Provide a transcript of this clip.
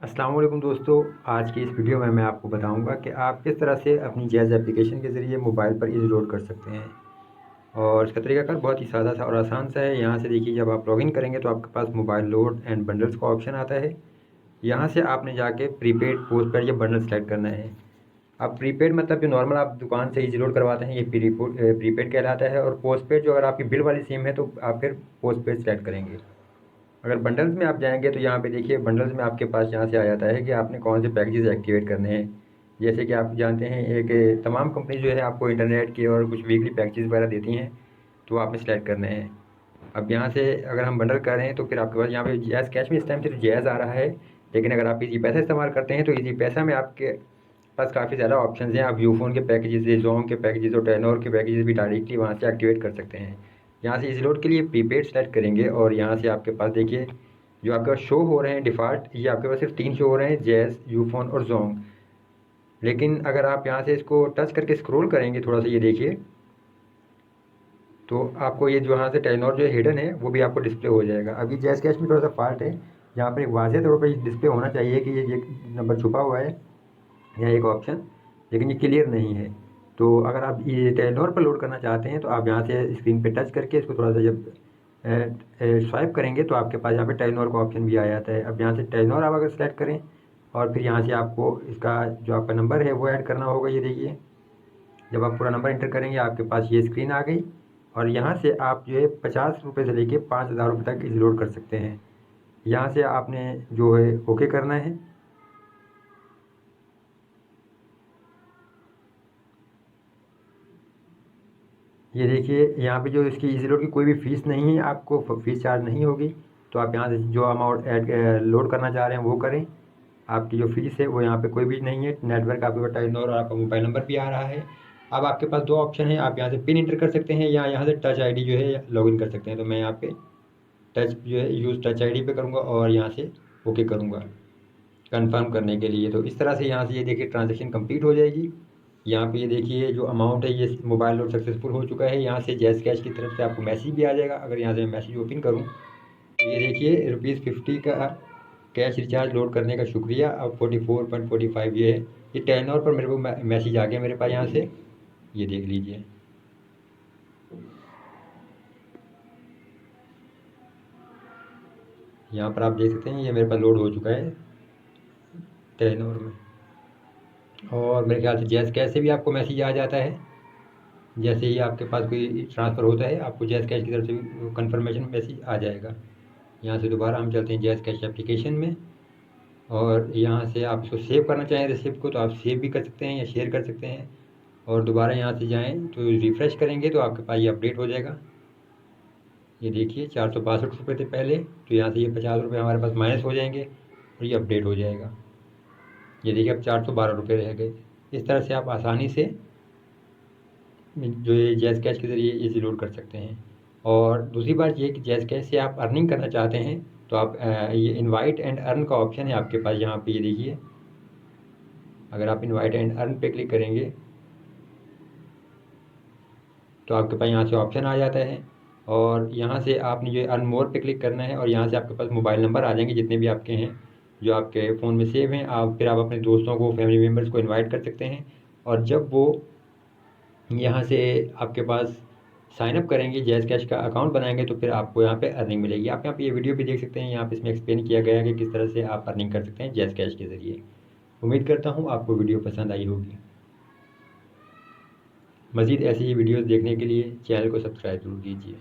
अस्सलाम वालेकुम दोस्तों। आज की इस वीडियो में मैं आपको बताऊंगा कि आप किस तरह से अपनी जैज़ एप्लीकेशन के ज़रिए मोबाइल पर इज़ी लोड कर सकते हैं। और इसका तरीकाकार बहुत ही सादा सा और आसान सा है। यहाँ से देखिए, जब आप लॉगिन करेंगे तो आपके पास मोबाइल लोड एंड बंडल्स का ऑप्शन आता है। यहाँ से आपने जाके प्रीपेड, पोस्टपेड या बंडल सेलेक्ट करना है। अब प्रीपेड मतलब जो नॉर्मल आप दुकान से इजी लोड करवाते हैं, ये प्रीपेड कहलाता है। और पोस्टपेड जो अगर आपकी बिल वाली सिम है तो आप फिर पोस्टपेड सेलेक्ट करेंगे। अगर बंडल्स में आप जाएंगे तो यहाँ पे देखिए, बंडल्स में आपके पास यहाँ से आ जाता है कि आपने कौन से पैकेजेस एक्टिवेट करने हैं। जैसे कि आप जानते हैं, एक तमाम कंपनी जो है आपको इंटरनेट के और कुछ वीकली पैकेजेस वगैरह देती हैं, तो आपने सेलेक्ट करने हैं। अब यहाँ से अगर हम बंडल कर रहे हैं तो फिर आपके पास यहाँ पे जैज़ कैश में इस टाइम सिर्फ जैज़ आ रहा है। लेकिन अगर आप इजी पैसा इस्तेमाल करते हैं तो इजी पैसा में आपके पास काफ़ी ज़्यादा ऑप्शन हैं। आप यूफोन के पैकेजेस, जोंग के पैकेजेस और टेनोर के पैकेजेस भी डायरेक्टली वहाँ से एक्टिवेट कर सकते हैं। यहाँ से इजी लोड के लिए प्रीपेड सेलेक्ट करेंगे और यहाँ से आपके पास देखिए, जो आपके पास शो हो रहे हैं डिफ़ॉल्ट, ये आपके पास सिर्फ 3 शो हो रहे हैं, जैज़, यूफोन और जोंग। लेकिन अगर आप यहाँ से इसको टच करके स्क्रॉल करेंगे थोड़ा सा, ये देखिए, तो आपको ये जो यहाँ से टेनोर जो हिडन है वो भी आपको डिस्प्ले हो जाएगा। अभी जैज़ कैश में थोड़ा सा फॉल्ट है, यहाँ पर एक वाज़ेह तौर पर डिस्प्ले होना चाहिए कि ये नंबर छुपा हुआ है या एक ऑप्शन, लेकिन ये क्लियर नहीं है। तो अगर आप ये टेनोर पर लोड करना चाहते हैं तो आप यहाँ से स्क्रीन पे टच करके इसको थोड़ा सा जब स्वाइप करेंगे तो आपके पास यहाँ पे टेनोर का ऑप्शन भी आ जाता है। अब यहाँ से टेनोर आप अगर सेलेक्ट करें और फिर यहाँ से आपको इसका जो आपका नंबर है वो ऐड करना होगा। ये देखिए, जब आप पूरा नंबर इंटर करेंगे आपके पास ये स्क्रीन आ गई। और यहाँ से आप जो है 50 रुपये से लेके 5,000 रुपये तक इस लोड कर सकते हैं। यहाँ से आपने जो है ओके करना है। ये देखिए, यहाँ पे जो इसकी इजी लोड की कोई भी फ़ीस नहीं है, आपको फ़ीस चार्ज नहीं होगी। तो आप यहाँ से जो अमाउंट ऐड लोड करना चाह रहे हैं वो करें। आपकी जो फ़ीस है वो यहाँ पे कोई भी नहीं है। नेटवर्क आपके पास टेनोर और आपका मोबाइल नंबर भी आ रहा है। अब आपके पास 2 ऑप्शन है, आप यहाँ से पिन इंटर कर सकते हैं या यहाँ से टच आईडी जो है लॉगिन कर सकते हैं। तो मैं यहाँ पे टच जो है यूज़ टच आईडी पे करूँगा और यहाँ से ओके करूँगा कंफर्म करने के लिए। तो इस तरह से यहाँ से ये देखिए ट्रांजेक्शन कंप्लीट हो जाएगी। यहाँ पे ये देखिए, जो अमाउंट है ये मोबाइल लोड सक्सेसफुल हो चुका है। यहाँ से जैज़ कैश की तरफ से आपको मैसेज भी आ जाएगा। अगर यहाँ से मैं मैसेज ओपन करूँ तो ये देखिए, ₹50 का कैश रिचार्ज लोड करने का शुक्रिया, अब 44.45 ये है। ये टेनोर पर मेरे को मैसेज आ गया मेरे पास यहाँ से, ये देख लीजिए। यहाँ पर आप देख सकते हैं ये मेरे पास लोड हो चुका है टेनोर में। और मेरे ख्याल से जैज़ कैश से भी आपको मैसेज आ जाता है। जैसे ही आपके पास कोई ट्रांसफ़र होता है आपको जैज़ कैश की तरफ से भी कन्फर्मेशन मैसेज आ जाएगा। यहाँ से दोबारा हम चलते हैं जैज़ कैश एप्लीकेशन में। और यहाँ से आप इसको सेव करना चाहें रिसिप्ट को तो आप सेव भी कर सकते हैं या शेयर कर सकते हैं। और दोबारा यहाँ से जाएँ तो रिफ़्रेश करेंगे तो आपके पास ये अपडेट हो जाएगा। ये देखिए, 462 रुपये थे पहले, तो यहाँ से ये 50 रुपये हमारे पास माइनस हो जाएंगे और ये अपडेट हो जाएगा। ये देखिए, अब 412 रुपये रह गए। इस तरह से आप आसानी से जो ये जैज़ कैश के ज़रिए इज़ी लोड कर सकते हैं। और दूसरी बात ये कि जैज़ कैश से आप अर्निंग करना चाहते हैं तो आप ये इनवाइट एंड अर्न का ऑप्शन है आपके पास यहाँ पे, ये देखिए। अगर आप इनवाइट एंड अर्न पे क्लिक करेंगे तो आपके पास यहाँ से ऑप्शन आ जाता है। और यहाँ से आपने जो अर्न मोर पे क्लिक करना है और यहाँ से आपके पास मोबाइल नंबर आ जाएंगे जितने भी आपके हैं, जो आपके फ़ोन में सेव हैं। फिर आप अपने दोस्तों को, फैमिली मेम्बर्स को इनवाइट कर सकते हैं। और जब वो यहाँ से आपके पास साइन अप करेंगे, जैज़ कैश का अकाउंट बनाएंगे, तो फिर आपको यहाँ पे अर्निंग मिलेगी। आप यहाँ पे ये वीडियो भी देख सकते हैं, यहाँ पे इसमें एक्सप्लेन किया गया है कि किस तरह से आप अर्निंग कर सकते हैं जैज़ कैश के ज़रिए। उम्मीद करता हूँ आपको वीडियो पसंद आई होगी। मज़ीद ऐसी ही वीडियोज़ देखने के लिए चैनल को सब्सक्राइब ज़रूर कीजिए।